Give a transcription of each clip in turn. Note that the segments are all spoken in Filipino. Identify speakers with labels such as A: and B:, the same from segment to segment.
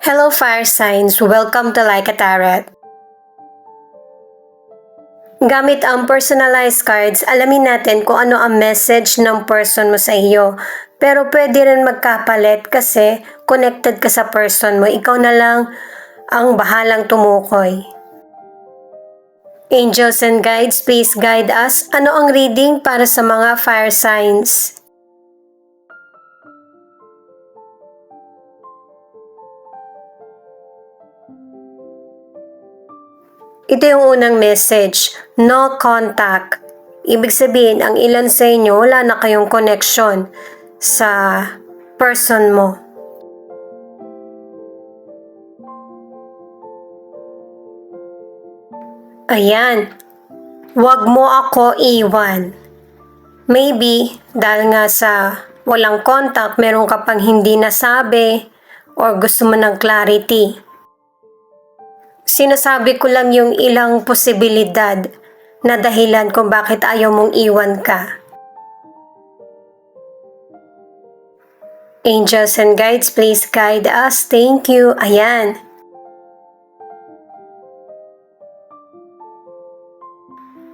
A: Hello fire signs, welcome to Like a Tarot. Gamit ang personalized cards, alamin natin kung ano ang message ng person mo sa iyo. Pero pwede rin magkapalit kasi connected ka sa person mo. Ikaw na lang ang bahalang tumukoy. Angels and guides, please guide us. Ano ang reading para sa mga fire signs? Ito yung unang message, no contact. Ibig sabihin, ang ilan sa inyo, wala na kayong connection sa person mo. Ayan, wag mo ako iwan. Maybe, dahil nga sa walang contact, meron ka pang hindi nasabi or gusto mo ng clarity. Sinasabi ko lang yung ilang posibilidad na dahilan kung bakit ayaw mong iwan ka. Angels and guides, please guide us. Thank you. Ayan.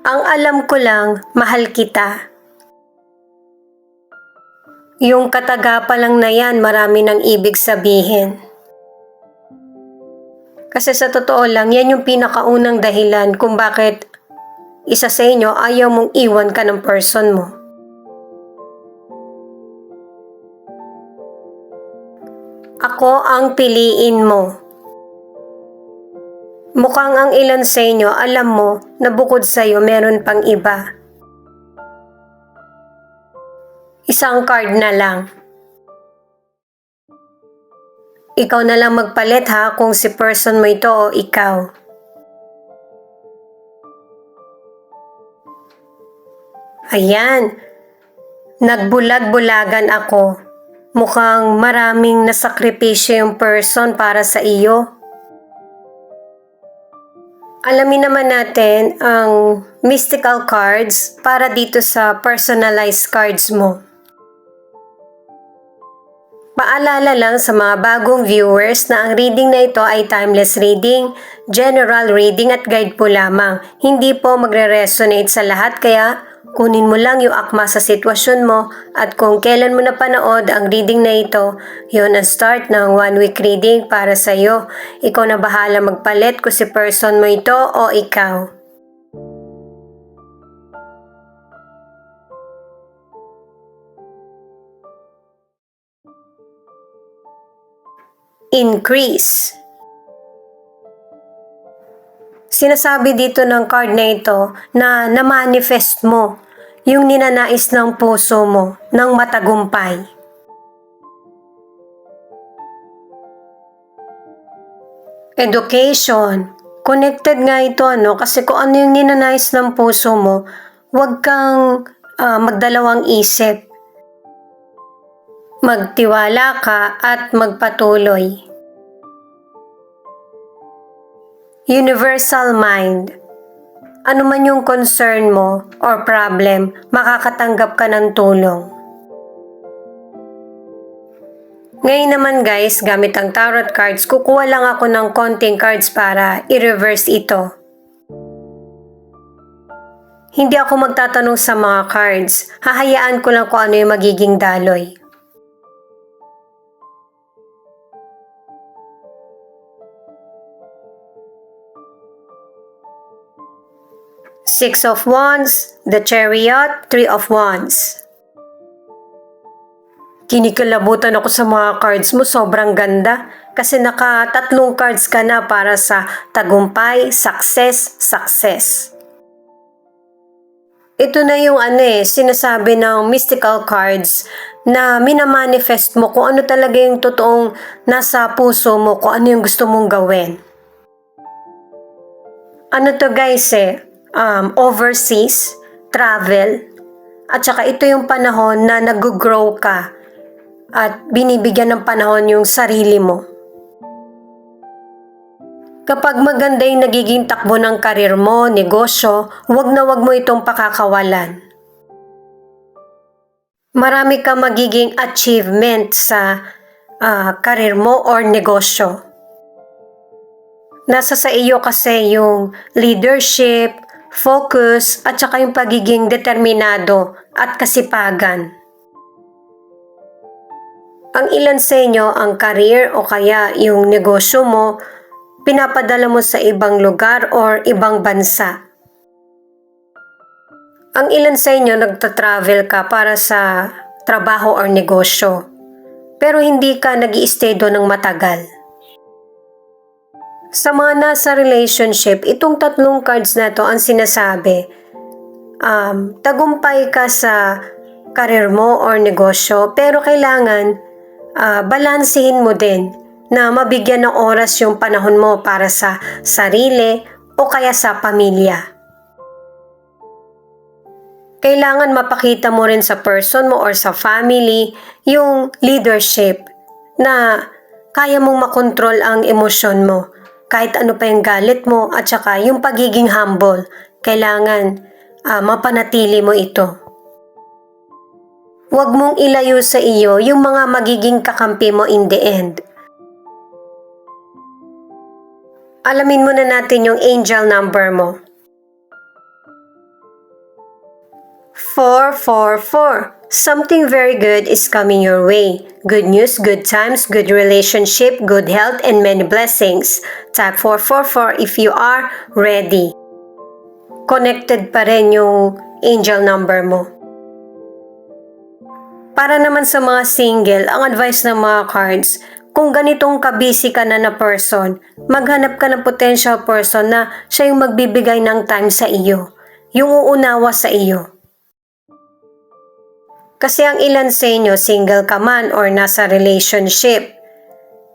A: Ang alam ko lang, mahal kita. Yung katagapa lang na yan, marami nang ibig sabihin. Kasi sa totoo lang, yan yung pinakaunang dahilan kung bakit isa sa inyo ayaw mong iwan ka ng person mo. Ako ang piliin mo. Mukhang ang ilan sa inyo alam mo na bukod sa iyo meron pang iba. Isang card na lang. Ikaw na lang magpalit ha kung si person mo ito o ikaw. Ayan. Nagbulag-bulagan ako. Mukhang maraming nasakripisyo yung person para sa iyo. Alamin naman natin ang mystical cards para dito sa personalized cards mo. Paalala lang sa mga bagong viewers na ang reading na ito ay timeless reading, general reading at guide po lamang. Hindi po magre-resonate sa lahat kaya kunin mo lang yung akma sa sitwasyon mo at kung kailan mo napanood ang reading na ito, yun ang start ng 1 week reading para sa iyo. Ikaw na bahala magpalit kung si person mo ito o ikaw. Increase. Sinasabi dito ng card na ito na na-manifest mo yung ninanais ng puso mo ng matagumpay. Education. Connected nga ito, no? Kasi kung ano yung ninanais ng puso mo, huwag kang magdalawang isip. Magtiwala ka at magpatuloy. Universal mind. Ano man yung concern mo or problem, makakatanggap ka ng tulong. Ngayon naman guys, gamit ang tarot cards, kukuha lang ako ng konting cards para i-reverse ito. Hindi ako magtatanong sa mga cards, hahayaan ko lang kung ano yung magiging daloy. Six of Wands, the Chariot, Three of Wands. Kinikalabutan ako sa mga cards mo, sobrang ganda. Kasi naka-3 cards ka na para sa tagumpay, success, success. Ito na yung sinasabi ng mystical cards na minamanifest mo kung ano talaga yung totoong nasa puso mo, kung ano yung gusto mong gawin. Ano to guys overseas, travel, at saka ito yung panahon na nag-grow ka at binibigyan ng panahon yung sarili mo. Kapag maganda yung nagiging takbo ng karir mo, negosyo, wag mo itong pakakawalan. Marami kang magiging achievement sa karir mo or negosyo. Nasa sa iyo kasi yung leadership, focus, at saka yung pagiging determinado at kasipagan. Ang ilan sa inyo ang career o kaya yung negosyo mo, pinapadala mo sa ibang lugar or ibang bansa. Ang ilan sa inyo nagta-travel ka para sa trabaho or negosyo, pero hindi ka nag-i-stay doon ng matagal. Sa mga nasa relationship, itong tatlong cards na to ang sinasabi, tagumpay ka sa career mo or negosyo, pero kailangan balansehin mo din na mabigyan ng oras yung panahon mo para sa sarili o kaya sa pamilya. Kailangan mapakita mo rin sa person mo or sa family yung leadership na kaya mong makontrol ang emosyon mo. Kahit ano pa yung galit mo at saka yung pagiging humble, kailangan mapanatili mo ito. Huwag mong ilayo sa iyo yung mga magiging kakampi mo in the end. Alamin muna natin yung angel number mo. 444. Something very good is coming your way. Good news, good times, good relationship, good health, and many blessings. Type 444 if you are ready. Connected pa rin yung angel number mo. Para naman sa mga single, ang advice ng mga cards, kung ganitong kabisi ka na person, maghanap ka ng potential person na siya yung magbibigay ng time sa iyo, yung uunawa sa iyo. Kasi ang ilan sa inyo, single ka man or nasa relationship,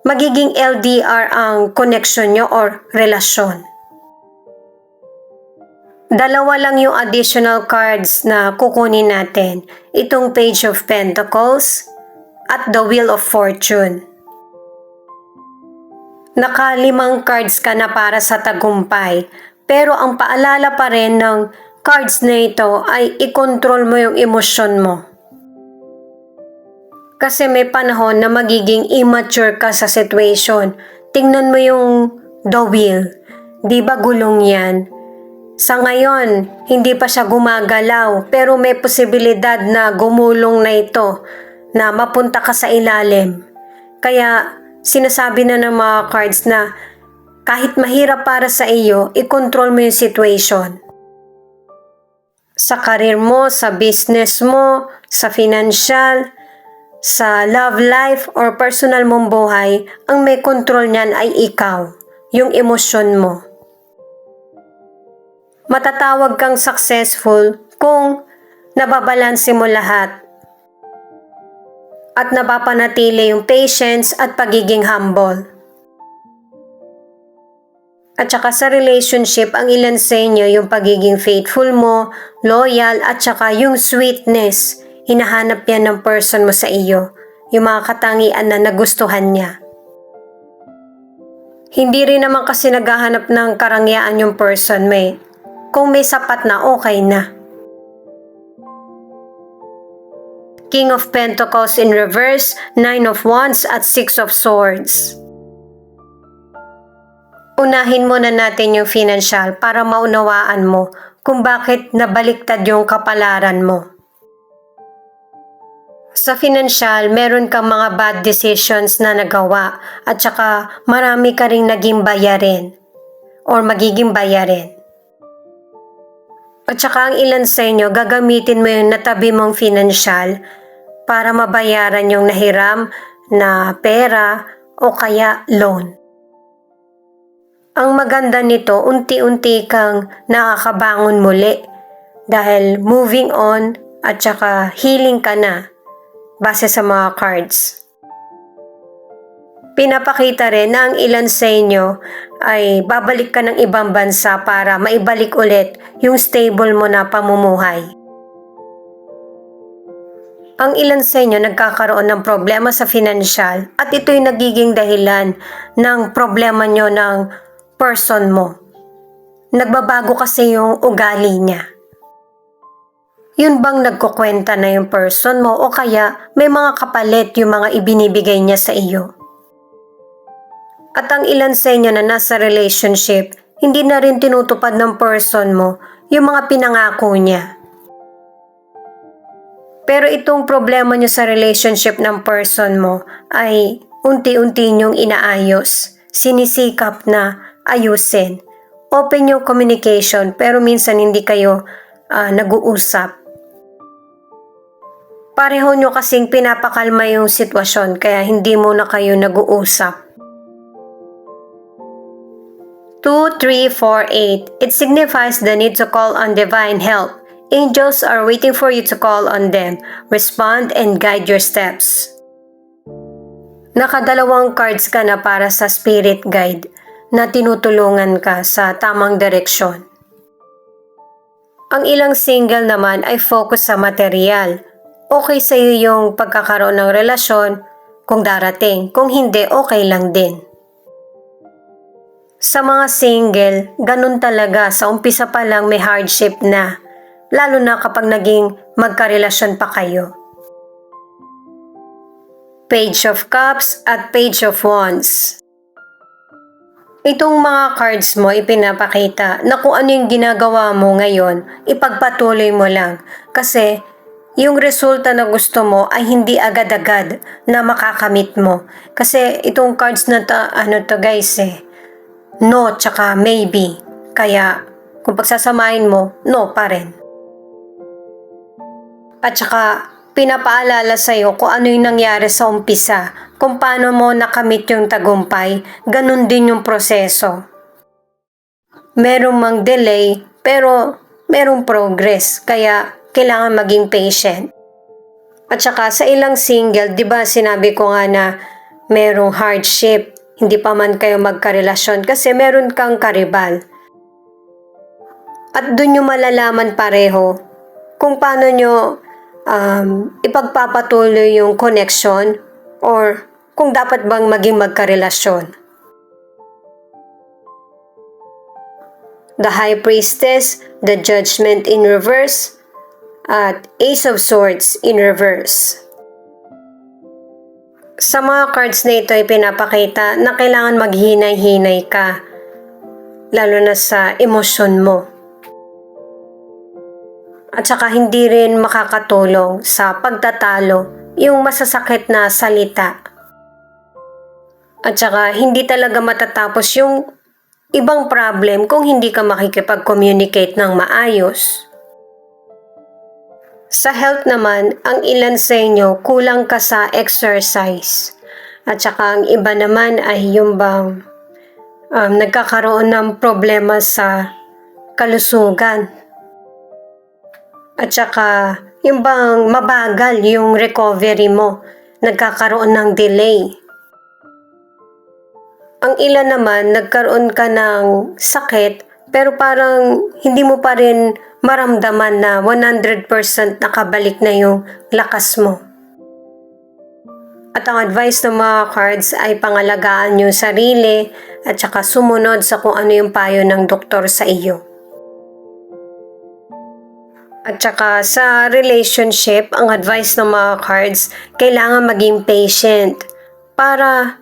A: magiging LDR ang connection nyo or relasyon. Dalawa lang yung additional cards na kukunin natin. Itong Page of Pentacles at the Wheel of Fortune. Naka-5 cards ka na para sa tagumpay. Pero ang paalala pa rin ng cards na ito ay i-control mo yung emosyon mo. Kasi may panahon na magiging immature ka sa situation. Tingnan mo yung the wheel. Di ba gulong yan? Sa ngayon, hindi pa siya gumagalaw pero may posibilidad na gumulong na ito na mapunta ka sa ilalim. Kaya sinasabi na ng mga cards na kahit mahirap para sa iyo, i-control mo yung situation. Sa career mo, sa business mo, sa financial, sa love life or personal mong buhay, ang may control niyan ay ikaw, yung emosyon mo. Matatawag kang successful kung nababalanse mo lahat at napapanatili yung patience at pagiging humble. At saka sa relationship, ang ilan sa inyo yung pagiging faithful mo, loyal, at saka yung sweetness. Hinahanap yan ng person mo sa iyo, yung mga katangian na nagustuhan niya. Hindi rin naman kasi naghahanap ng karangyaan yung person mo. Kung may sapat na, okay na. King of Pentacles in reverse, 9 of Wands at 6 of Swords. Unahin muna natin yung financial para maunawaan mo kung bakit nabaliktad yung kapalaran mo. Sa financial, meron kang mga bad decisions na nagawa at saka marami ka ring naging bayarin or magiging bayarin. At saka ang ilan sa inyo, gagamitin mo yung natabi mong financial para mabayaran yung nahiram na pera o kaya loan. Ang maganda nito, unti-unti kang nakakabangon muli dahil moving on at saka healing ka na base sa mga cards. Pinapakita rin na ang ilan sa inyo ay babalik ka ng ibang bansa para maibalik ulit yung stable mo na pamumuhay. Ang ilan sa inyo nagkakaroon ng problema sa financial at ito'y nagiging dahilan ng problema nyo ng person mo. Nagbabago kasi yung ugali niya. Yun bang nagkukwenta na yung person mo o kaya may mga kapalit yung mga ibinibigay niya sa iyo? At ang ilan sa inyo na nasa relationship, hindi na rin tinutupad ng person mo yung mga pinangako niya. Pero itong problema nyo sa relationship ng person mo ay unti-unti nyong inaayos, sinisikap na ayusin. Open yung communication pero minsan hindi kayo nag-uusap. Pareho nyo kasing pinapakalma yung sitwasyon kaya hindi muna kayo nag-uusap. 2, 3, 4, 8. It signifies the need to call on divine help. Angels are waiting for you to call on them. Respond and guide your steps. Nakadalawang cards ka na para sa spirit guide na tinutulungan ka sa tamang direksyon. Ang ilang single naman ay focus sa material. Okay sa iyo yung pagkakaroon ng relasyon kung darating. Kung hindi, okay lang din. Sa mga single, ganun talaga. Sa umpisa pa lang may hardship na. Lalo na kapag naging magkarelasyon pa kayo. Page of Cups at Page of Wands. Itong mga cards mo ipinapakita na kung ano yung ginagawa mo ngayon, ipagpatuloy mo lang. Kasi yung resulta na gusto mo ay hindi agad-agad na makakamit mo. Kasi itong cards na to guys no tsaka maybe. Kaya kung pagsasamahin mo, no pa rin. At saka pinapaalala sa'yo kung ano yung nangyari sa umpisa. Kung paano mo nakamit yung tagumpay, ganun din yung proseso. Merong mang delay, pero merong progress. Kaya kailangan maging patient. At saka sa ilang single, di ba sinabi ko nga na merong hardship. Hindi pa man kayo magkarelasyon kasi meron kang karibal. At dun yung malalaman pareho kung paano nyo ipagpapatuloy yung connection or kung dapat bang maging magkarelasyon. The High Priestess, the Judgment in reverse, at Ace of Swords in reverse. Sa mga cards na ito ay pinapakita na kailangan maghinay-hinay ka, lalo na sa emosyon mo. At saka hindi rin makakatulong sa pagtatalo yung masasakit na salita. At saka hindi talaga matatapos yung ibang problem kung hindi ka makikipag-communicate ng maayos. Sa health naman, ang ilan sa inyo kulang ka sa exercise. At saka ang iba naman ay yung bang nagkakaroon ng problema sa kalusugan. At saka yung bang mabagal yung recovery mo, nagkakaroon ng delay. Ang ilan naman nagkaroon ka ng sakit pero parang hindi mo pa rin maramdaman na 100% nakabalik na yung lakas mo. At ang advice ng mga cards ay pangalagaan yung sarili at saka sumunod sa kung ano yung payo ng doktor sa iyo. At saka sa relationship, ang advice ng mga cards, kailangan maging patient para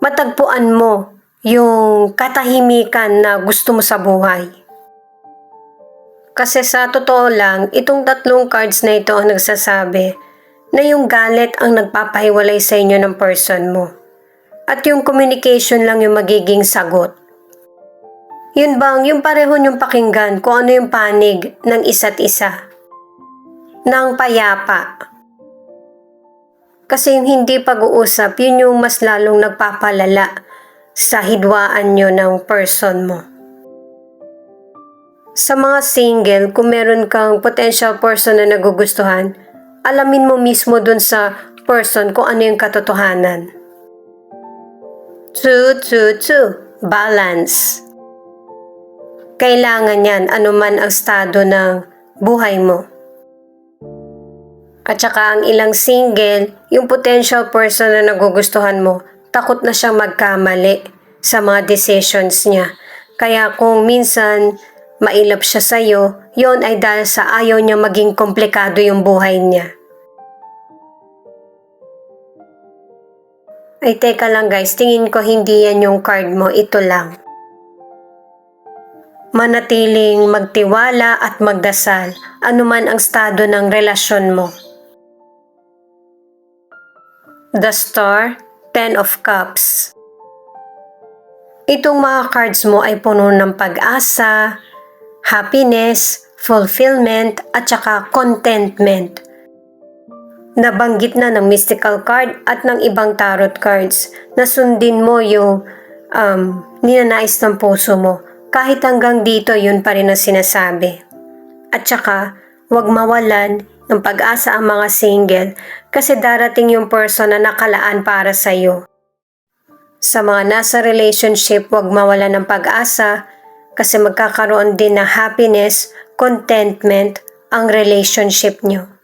A: matagpuan mo yung katahimikan na gusto mo sa buhay. Kasi sa totoo lang, itong tatlong cards na ito ang nagsasabi na yung galit ang nagpapahiwalay sa inyo ng person mo. At yung communication lang yung magiging sagot. Yun bang yung pareho niyong pakinggan kung ano yung panig ng isa't isa. Nang payapa. Kasi yung hindi pag-uusap, yun yung mas lalong nagpapalala sa hidwaan nyo ng person mo. Sa mga single, kung meron kang potential person na nagugustuhan, alamin mo mismo dun sa person kung ano yung katotohanan. 2, balance. Kailangan yan anuman ang estado ng buhay mo. At saka ang ilang single, yung potential person na nagugustuhan mo, takot na siyang magkamali sa mga decisions niya. Kaya kung minsan mailap siya sa'yo, yon ay dahil sa ayaw niya maging komplikado yung buhay niya. Ay teka lang guys, tingin ko hindi yan yung card mo, ito lang. Manatiling magtiwala at magdasal, anuman ang estado ng relasyon mo. The Star, Ten of Cups. Itong mga cards mo ay puno ng pag-asa, happiness, fulfillment, at saka contentment. Nabanggit na ng mystical card at ng ibang tarot cards na sundin mo yung ninanais ng puso mo. Kahit hanggang dito yun pa rin ang sinasabi. At saka, huwag mawalan ng pag-asa ang mga single kasi darating yung person na nakalaan para sa iyo. Sa mga nasa relationship, huwag mawalan ng pag-asa kasi magkakaroon din ng happiness, contentment ang relationship nyo.